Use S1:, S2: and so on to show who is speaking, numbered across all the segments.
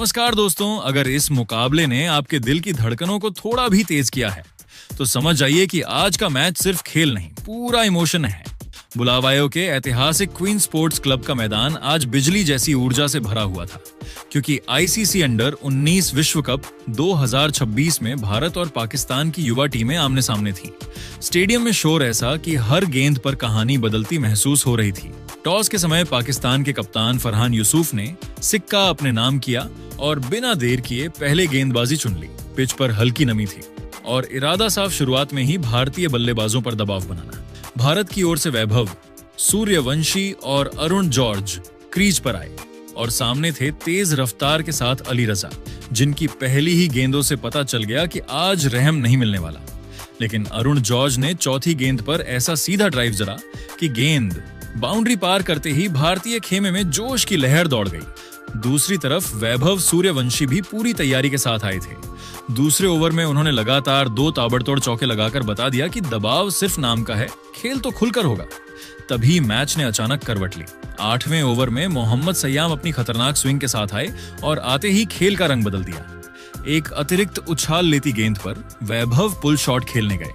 S1: नमस्कार दोस्तों, अगर इस मुकाबले ने आपके दिल की धड़कनों को थोड़ा भी तेज किया है तो समझ जाइए कि आज का मैच सिर्फ खेल नहीं, पूरा इमोशन है। बुलावायो के ऐतिहासिक क्वीन स्पोर्ट्स क्लब का मैदान आज बिजली जैसी ऊर्जा से भरा हुआ था, क्योंकि आईसीसी अंडर 19 विश्व कप 2026 में भारत और पाकिस्तान की युवा टीमें आमने सामने थीं। स्टेडियम में शोर ऐसा कि हर गेंद पर कहानी बदलती महसूस हो रही थी। टॉस के समय पाकिस्तान के कप्तान फरहान यूसुफ ने सिक्का अपने नाम किया और बिना देर किए पहले गेंदबाजी चुन ली। पिच पर हल्की नमी थी और इरादा साफ शुरुआत में ही भारतीय बल्लेबाजों पर दबाव बनाना। भारत की ओर से वैभव, सूर्यवंशी और अरुण जॉर्ज क्रीज पर आए और सामने थे तेज रफ्तार के साथ अली रजा, जिनकी पहली ही गेंदों से पता चल गया कि आज रहम नहीं मिलने वाला। लेकिन अरुण जॉर्ज ने चौथी गेंद पर ऐसा सीधा ड्राइव जरा कि गेंद बाउंड्री पार करते ही भारतीय खेमे में जोश की लहर दौड़ गई। दूसरी तरफ वैभव सूर्यवंशी भी पूरी तैयारी के साथ आए थे। दूसरे ओवर में उन्होंने लगातार 2 ताबड़तोड़ चौके लगाकर बता दिया कि दबाव सिर्फ नाम का है, खेल तो खुलकर होगा। तभी मैच ने अचानक करवट ली। 8वें ओवर में मोहम्मद सय्याम अपनी खतरनाक स्विंग के साथ आए और आते ही खेल का रंग बदल दिया। एक अतिरिक्त उछाल लेती गेंद पर वैभव पुल शॉट खेलने गए,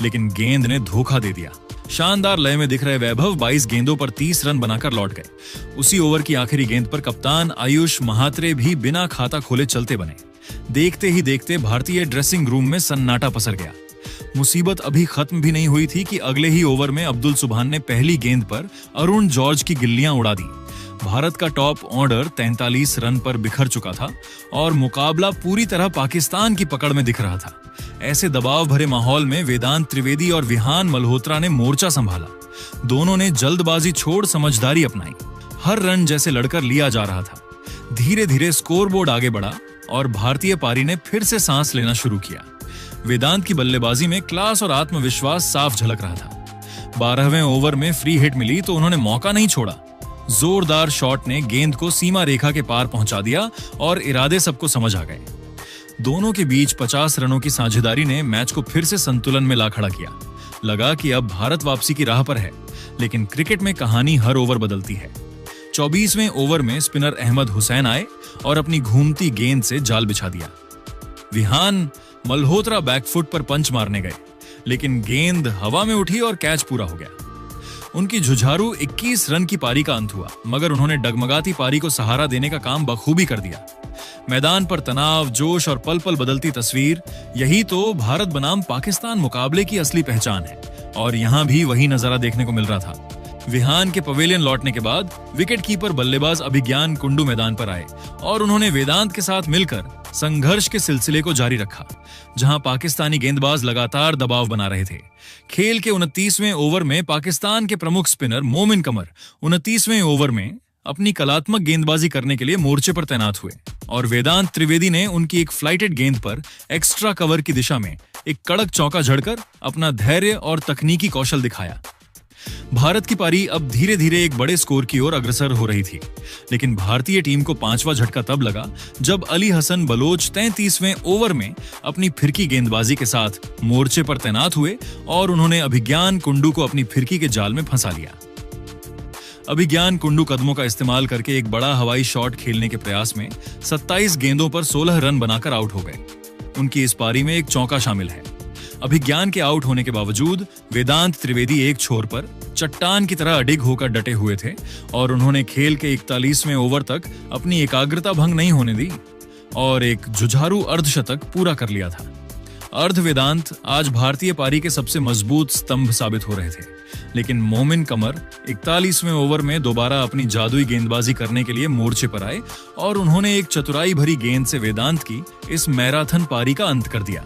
S1: लेकिन गेंद ने धोखा दे दिया। शानदार लय में दिख रहे वैभव 22 गेंदों पर 30 रन बनाकर लौट गए। उसी ओवर की आखिरी गेंद पर कप्तान आयुष महात्रे भी बिना खाता खोले चलते बने। देखते ही देखते भारतीय ड्रेसिंग रूम में सन्नाटा पसर गया। मुसीबत अभी खत्म भी नहीं हुई थी कि अगले ही ओवर में अब्दुल सुभान ने पहली गेंद पर अरुण जॉर्ज की गिल्लियां उड़ा दी। भारत का टॉप ऑर्डर 43 रन पर बिखर चुका था और मुकाबला पूरी तरह पाकिस्तान की पकड़ में दिख रहा था। ऐसे दबाव भरे माहौल में वेदांत त्रिवेदी और विहान मल्होत्रा ने मोर्चा संभाला। दोनों ने जल्दबाजी छोड़ समझदारी अपनाई। हर रन जैसे लड़कर लिया जा रहा था। धीरे धीरे स्कोरबोर्ड आगे बढ़ा और भारतीय पारी ने फिर से सांस लेना शुरू किया। वेदांत की बल्लेबाजी में क्लास और आत्मविश्वास साफ झलक रहा था। 12वें ओवर में फ्री हिट मिली तो उन्होंने मौका नहीं छोड़ा। जोरदार शॉट ने गेंद को सीमा रेखा के पार पहुंचा दिया और इरादे सबको समझ आ गए। दोनों के बीच 50 रनों की साझेदारी ने मैच को फिर से संतुलन में ला खड़ा किया। लगा कि अब भारत वापसी की राह पर है, लेकिन क्रिकेट में कहानी हर ओवर बदलती है। 24वें ओवर में स्पिनर अहमद हुसैन आए और अपनी घूमती गेंद से जाल बिछा दिया। विहान मल्होत्रा बैकफुट पर पंच मारने गए, लेकिन गेंद हवा में उठी और कैच पूरा हो गया। उनकी जुझारू 21 रन की पारी का अंत हुआ, मगर उन्होंने डगमगाती पारी को सहारा देने का काम बखूबी कर दिया। मैदान पर तनाव, जोश और पल पल बदलती तस्वीर, यही तो भारत बनाम पाकिस्तान मुकाबले की असली पहचान है। और यहाँ भी वही नजारा देखने को मिल रहा था। विहान के पवेलियन लौटने के बाद विकेट कीपर बल्लेबाज अभिज्ञान कुंडू मैदान पर आए और उन्होंने वेदांत के साथ मिलकर संघर्ष के सिलसिले को जारी रखा, जहां पाकिस्तानी गेंदबाज लगातार दबाव बना रहे थे। खेल के 29वें ओवर में पाकिस्तान के प्रमुख स्पिनर मोमिन कमर 29वें ओवर में अपनी कलात्मक गेंदबाजी करने के लिए मोर्चे पर तैनात हुए और वेदांत त्रिवेदी ने उनकी एक फ्लाइटेड गेंद पर एक्स्ट्रा कवर की दिशा में एक कड़क चौका झड़कर अपना धैर्य और तकनीकी कौशल दिखाया। भारत की पारी अब धीरे धीरे एक बड़े स्कोर की ओर अग्रसर हो रही थी, लेकिन भारतीय टीम को 5वां झटका तब लगा जब अली हसन बलोच 33वें ओवर में अपनी फिरकी गेंदबाजी के साथ मोर्चे पर तैनात हुए और उन्होंने अभिज्ञान कुंडू को अपनी फिरकी के जाल में फंसा लिया। अभिज्ञान कुंडू कदमों का इस्तेमाल करके एक बड़ा हवाई शॉट खेलने के प्रयास में 27 गेंदों पर 16 रन बनाकर आउट हो गए। उनकी इस पारी में एक चौका शामिल है। अभिज्ञान के आउट होने के बावजूद वेदांत त्रिवेदी एक छोर पर चट्टान की तरह अडिग होकर डटे हुए थे और उन्होंने खेल के 41वें ओवर तक अपनी एकाग्रता भंग नहीं होने दी और एक जुझारू अर्धशतक पूरा कर लिया था। अर्ध वेदांत आज भारतीय पारी के सबसे मजबूत स्तंभ साबित हो रहे थे, लेकिन मोमिन कमर 41वें ओवर में दोबारा अपनी जादुई गेंदबाजी करने के लिए मोर्चे पर आए और उन्होंने एक चतुराई भरी गेंद से वेदांत की इस मैराथन पारी का अंत कर दिया।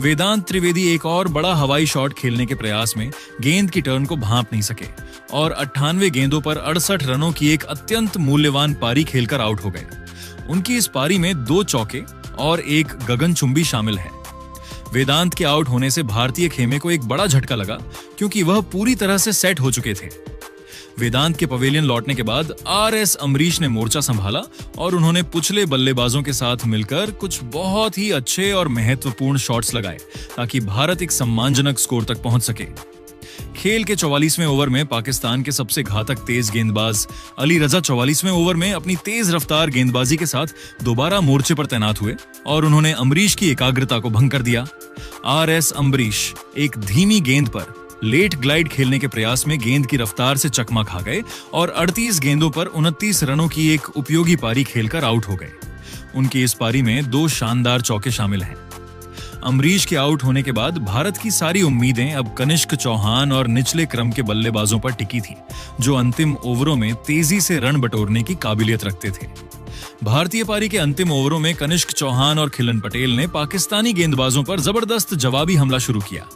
S1: वेदांत त्रिवेदी एक और बड़ा हवाई शॉट खेलने के प्रयास में गेंद की टर्न को भांप नहीं सके और 98 गेंदों पर 68 रनों की एक अत्यंत मूल्यवान पारी खेलकर आउट हो गए। उनकी इस पारी में 2 चौके और एक गगनचुंबी शामिल है। वेदांत के आउट होने से भारतीय खेमे को एक बड़ा झटका लगा, क्योंकि वह पूरी तरह से सेट हो चुके थे। वेदांत के पवेलियन लौटने के बाद आर.एस. अमरीश ने मोर्चा संभाला और उन्होंने पुछले बल्लेबाजों के साथ मिलकर कुछ बहुत ही अच्छे और महत्वपूर्ण शॉट्स लगाए ताकि भारत एक सम्मानजनक स्कोर तक पहुंच सके। खेल के 44वें ओवर में पाकिस्तान के सबसे घातक तेज गेंदबाज अली रजा 44वें ओवर में अपनी तेज रफ्तार गेंदबाजी के साथ दोबारा मोर्चे पर तैनात हुए और उन्होंने अम्बरीश की एकाग्रता को भंग कर दिया। आरएस अम्बरीश एक धीमी गेंद पर लेट ग्लाइड खेलने के प्रयास में गेंद की रफ्तार से चकमा खा गए और 38 गेंदों पर 29 रनों की एक उपयोगी पारी खेलकर आउट हो गए। उनकी इस पारी में 2 शानदार चौके शामिल हैं। अम्बरीश के आउट होने के बाद भारत की सारी उम्मीदें अब कनिष्क चौहान और निचले क्रम के बल्लेबाजों पर टिकी थी, जो अंतिम ओवरों में तेजी से रन बटोरने की काबिलियत रखते थे। भारतीय पारी के अंतिम ओवरों में कनिष्क चौहान और खिलन पटेल ने पाकिस्तानी गेंदबाजों पर जबरदस्त जवाबी हमला शुरू किया।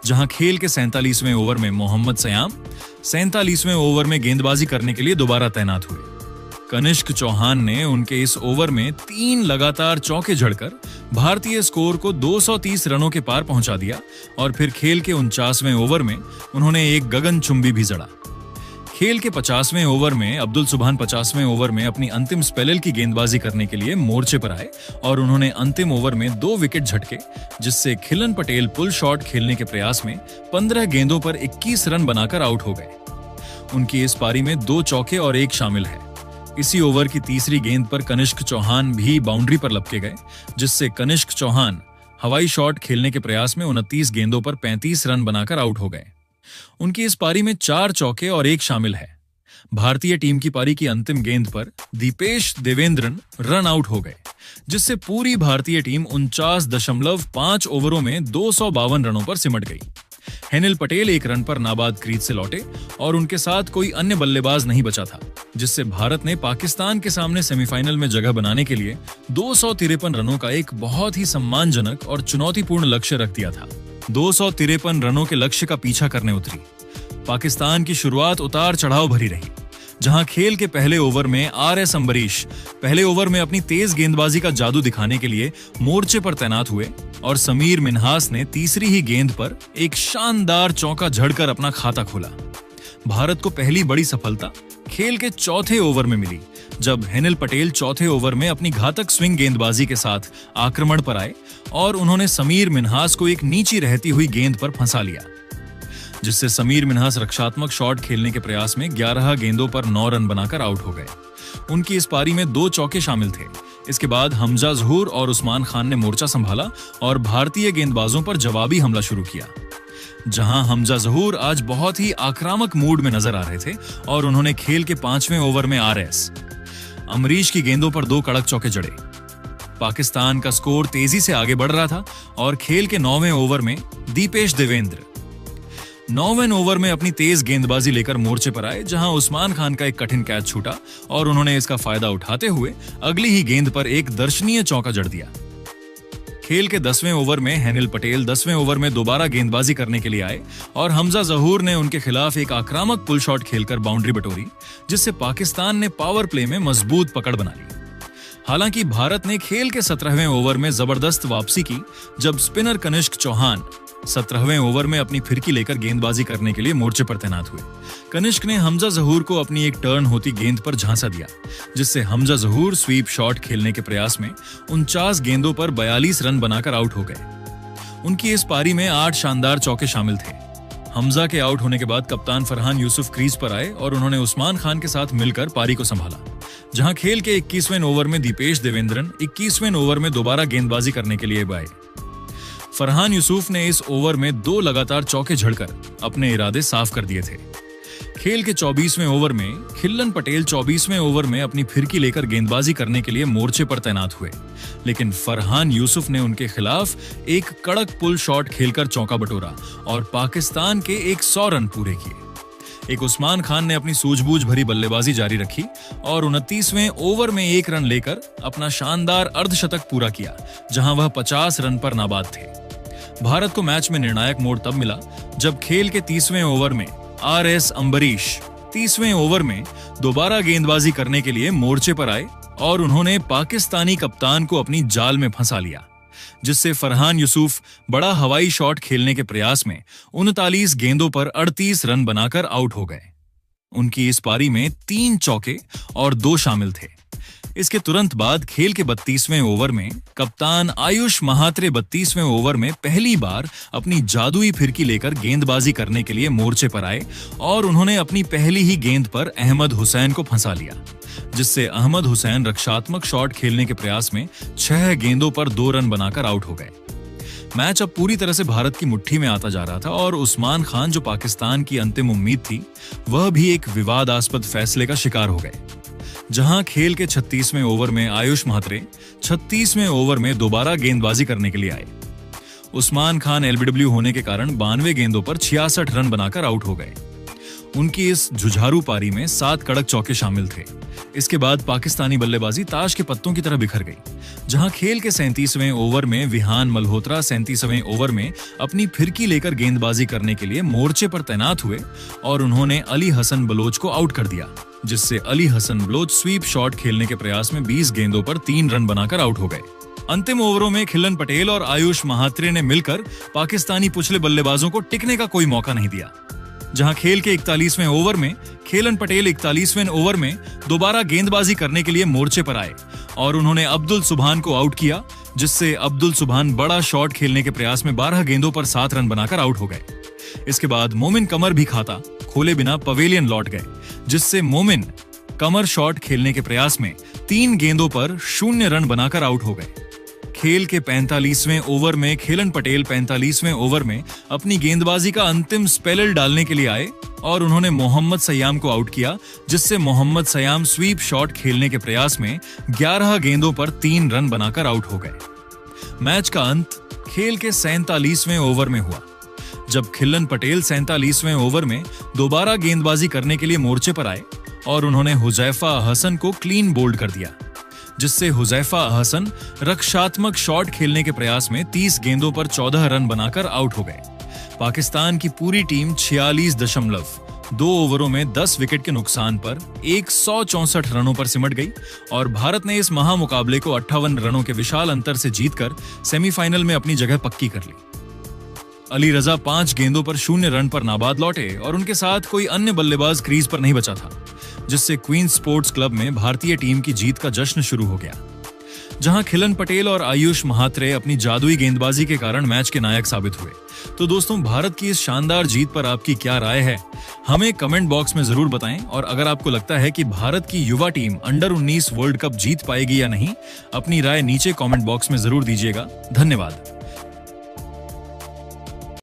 S1: जहां खेल के 47वें ओवर में मोहम्मद सयाम 47वें ओवर में गेंदबाजी करने के लिए दोबारा तैनात हुए। कनिष्क चौहान ने उनके इस ओवर में 3 लगातार चौके जड़कर भारतीय स्कोर को 230 रनों के पार पहुंचा दिया और फिर खेल के 49वें ओवर में उन्होंने एक गगनचुंबी भी जड़ा। खेल के 50वें ओवर में अब्दुल सुभान 50वें ओवर में अपनी अंतिम स्पेल की गेंदबाजी करने के लिए मोर्चे पर आए और उन्होंने अंतिम ओवर में 2 विकेट झटके, जिससे खिलन पटेल पुल शॉट खेलने के प्रयास में 15 गेंदों पर 21 रन बनाकर आउट हो गए। उनकी इस पारी में 2 चौके और 1 शामिल है। इसी ओवर की तीसरी गेंद पर कनिष्क चौहान भी बाउंड्री पर लपके गए, जिससे कनिष्क चौहान हवाई शॉट खेलने के प्रयास में 29 गेंदों पर 35 रन बनाकर आउट हो गए। उनकी इस पारी में 4 चौके और 1 शामिल है। भारतीय टीम की पारी की अंतिम गेंद पर दीपेश देवेंद्रन रन आउट हो गए, जिससे पूरी भारतीय टीम 49.5 ओवरों में 252 रनों पर सिमट गई। हेनिल पटेल 1 रन पर नाबाद क्रीज से लौटे और उनके साथ कोई अन्य बल्लेबाज नहीं बचा था, जिससे भारत ने पाकिस्तान के सामने सेमीफाइनल में जगह बनाने के लिए 253 रनों का एक बहुत ही सम्मानजनक और चुनौतीपूर्ण लक्ष्य रख दिया था। 253 रनों के लक्ष्य का पीछा करने उतरी पाकिस्तान की शुरुआत उतार चढ़ाव भरी रही। जहां खेल के पहले ओवर में आरएस अम्बरीश पहले ओवर में अपनी तेज गेंदबाजी का जादू दिखाने के लिए मोर्चे पर तैनात हुए और समीर मिन्हास ने तीसरी ही गेंद पर एक शानदार चौका जड़कर अपना खाता खोला। भारत को पहली बड़ी सफलता खेल के चौथे ओवर में मिली, जब हेनिल पटेल चौथे ओवर में अपनी घातक स्विंग गेंदबाजी के साथ आक्रमण पर आए और उन्होंने समीर मिन्हास को एक नीची रहती हुई गेंद पर फंसा लिया, जिससे समीर मिन्हास रक्षात्मक शॉट खेलने के प्रयास में 11 गेंदों पर 9 रन बनाकर आउट हो गए। उनकी इस पारी में 2 चौके शामिल थे। इसके बाद हमजा जहूर और उस्मान खान ने मोर्चा संभाला और भारतीय गेंदबाजों पर जवाबी हमला शुरू किया। जहां हमजा जहूर आज बहुत ही आक्रामक मूड में नजर आ रहे थे और उन्होंने खेल के 5वें ओवर में आरएस अम्बरीश की गेंदों पर 2 कड़क चौके जड़े। पाकिस्तान का स्कोर तेजी से आगे बढ़ रहा था और खेल के 9वें ओवर में दीपेश देवेंद्र 9वें ओवर में अपनी तेज गेंदबाजी लेकर मोर्चे पर आए, जहां उस्मान खान का एक कठिन कैच छूटा और उन्होंने इसका फायदा उठाते हुए अगली ही गेंद पर एक दर्शनीय चौका जड़ दिया। खेल के 10वें ओवर में हेनिल पटेल 10वें ओवर में दोबारा गेंदबाजी करने के लिए आए और हमजा जहूर ने उनके खिलाफ एक आक्रामक पुल शॉट खेलकर बाउंड्री बटोरी, जिससे पाकिस्तान ने पावर प्ले में मजबूत पकड़ बना ली। हालांकि भारत ने खेल के 17वें ओवर में जबरदस्त वापसी की, जब स्पिनर कनिष्क चौहान 17वें ओवर में अपनी फिरकी लेकर गेंदबाजी करने के लिए मोर्चे पर तैनात हुए। कनिष्क ने हमजा जहूर को अपनी एक टर्न होती गेंद पर झांसा दिया, जिससे हमजा जहूर स्वीप शॉट खेलने के प्रयास में 49 गेंदों पर 42 रन बनाकर आउट हो गए। उनकी इस पारी में 8 शानदार चौके शामिल थे। हमजा के आउट होने के बाद कप्तान फरहान यूसुफ क्रीज पर आए और उन्होंने उस्मान खान के साथ मिलकर पारी को संभाला। जहां खेल के 21वें ओवर में दीपेश देवेंद्रन 21वें ओवर में दोबारा गेंदबाजी करने के लिए आए। फरहान यूसुफ ने इस ओवर में 2 लगातार चौके झड़कर अपने इरादे साफ कर दिए थे। खेल के 24वें ओवर में खिलन पटेल 24वें ओवर में अपनी फिरकी लेकर गेंदबाजी करने के लिए मोर्चे पर तैनात हुए, लेकिन फरहान यूसुफ ने उनके खिलाफ एक कड़क पुल शॉट खेलकर चौका बटोरा और पाकिस्तान के 100 रन पूरे किए। एक उस्मान खान ने अपनी सूझबूझ भरी बल्लेबाजी जारी रखी और 29वें ओवर में 1 रन लेकर अपना शानदार अर्धशतक पूरा किया, जहां वह 50 रन पर नाबाद थे। भारत को मैच में निर्णायक मोड़ तब मिला जब खेल के 30वें ओवर में आरएस अम्बरीश 30वें ओवर में दोबारा गेंदबाजी करने के लिए मोर्चे पर आए और उन्होंने पाकिस्तानी कप्तान को अपनी जाल में फंसा लिया, जिससे फरहान यूसुफ बड़ा हवाई शॉट खेलने के प्रयास में 39 गेंदों पर 38 रन बनाकर आउट हो गए। उनकी इस पारी में 3 चौके और 2 शामिल थे। इसके तुरंत बाद खेल के 32वें ओवर में कप्तान आयुष महात्रे 32वें ओवर में पहली बार अपनी जादुई फिरकी लेकर गेंदबाजी करने के लिए मोर्चे पर आए और उन्होंने अपनी पहली ही गेंद पर अहमद हुसैन को फंसा लिया, जिससे अहमद हुसैन रक्षात्मक शॉट खेलने के प्रयास में 6 गेंदों पर 2 रन बनाकर आउट हो गए। मैच अब पूरी तरह से भारत की मुट्ठी में आता जा रहा था और उस्मान खान, जो पाकिस्तान की अंतिम उम्मीद थी, वह भी एक विवादास्पद फैसले का शिकार हो गए। जहां खेल के 36वें ओवर में आयुष महात्रे 36वें ओवर में दोबारा गेंदबाजी करने के लिए आए। उस्मान खान एलबीडब्ल्यू होने के कारण 92 गेंदों पर 66 रन बनाकर आउट हो गए। उनकी इस जुझारू पारी में 7 कड़क चौके शामिल थे। इसके बाद पाकिस्तानी बल्लेबाजी ताश के पत्तों की तरह बिखर गई, जहां खेल के 37वें ओवर में विहान मल्होत्रा 37वें ओवर में अपनी फिरकी लेकर गेंदबाजी करने के लिए मोर्चे पर तैनात हुए और उन्होंने अली हसन बलोच को आउट कर दिया, जिससे अली हसन बलोच स्वीप शॉट खेलने के प्रयास में 20 गेंदों पर 3 रन बनाकर आउट हो गए। अंतिम ओवरों में खिलन पटेल और आयुष महात्रे ने मिलकर पाकिस्तानी पुछले बल्लेबाजों को टिकने का कोई मौका नहीं दिया। जहां खेल के 41वें ओवर में खेलन पटेल 41वें ओवर में दोबारा गेंदबाजी करने के लिए मोर्चे पर आए और उन्होंने अब्दुल सुभान को आउट किया, जिससे अब्दुल सुभान बड़ा शॉट खेलने के प्रयास में 12 गेंदों पर 7 रन बनाकर आउट हो गए। इसके बाद मोमिन कमर भी खाता खोले बिना पवेलियन लौट गए, जिससे मोमिन कमर शॉट खेलने के प्रयास में 3 गेंदों पर 0 रन बनाकर आउट हो गए। खेल के 45वें ओवर में खेलन पटेल 45वें ओवर में अपनी गेंदबाजी का अंतिम स्पेल डालने के लिए आए और उन्होंने मोहम्मद सयाम को आउट किया, जिससे मोहम्मद सयाम स्वीप शॉट खेलने के प्रयास में 11 गेंदों पर 3 रन बनाकर आउट हो गए। मैच का अंत खेल के 47वें ओवर में हुआ, जब खिलन पटेल 47वें ओवर में दोबारा गेंदबाजी करने के लिए मोर्चे पर आए और उन्होंने हुजैफा हसन को क्लीन बोल्ड कर दिया, जिससे हुजैफा हसन रक्षात्मक शॉट खेलने के प्रयास में 30 गेंदों पर 14 रन बनाकर आउट हो गए। पाकिस्तान की पूरी टीम 46.2 ओवरों में 10 विकेट के नुकसान पर 164 रनों पर सिमट गई और भारत ने इस महामुकाबले को 58 रनों के विशाल अंतर से जीतकर सेमीफाइनल में अपनी जगह पक्की कर ली। अली रजा 5 गेंदों पर 0 रन पर नाबाद लौटे और उनके साथ कोई अन्य बल्लेबाज क्रीज पर नहीं बचा था, जिससे क्वींस स्पोर्ट्स क्लब में भारतीय टीम की जीत का जश्न शुरू हो गया। जहां खिलन पटेल और आयुष महात्रे अपनी जादुई गेंदबाजी के कारण मैच के नायक साबित हुए। तो दोस्तों, भारत की इस शानदार जीत पर आपकी क्या राय है, हमें कमेंट बॉक्स में जरूर बताएं। और अगर आपको लगता है कि भारत की युवा टीम अंडर 19 वर्ल्ड कप जीत पाएगी या नहीं, अपनी राय नीचे कमेंट बॉक्स में जरूर दीजिएगा। धन्यवाद।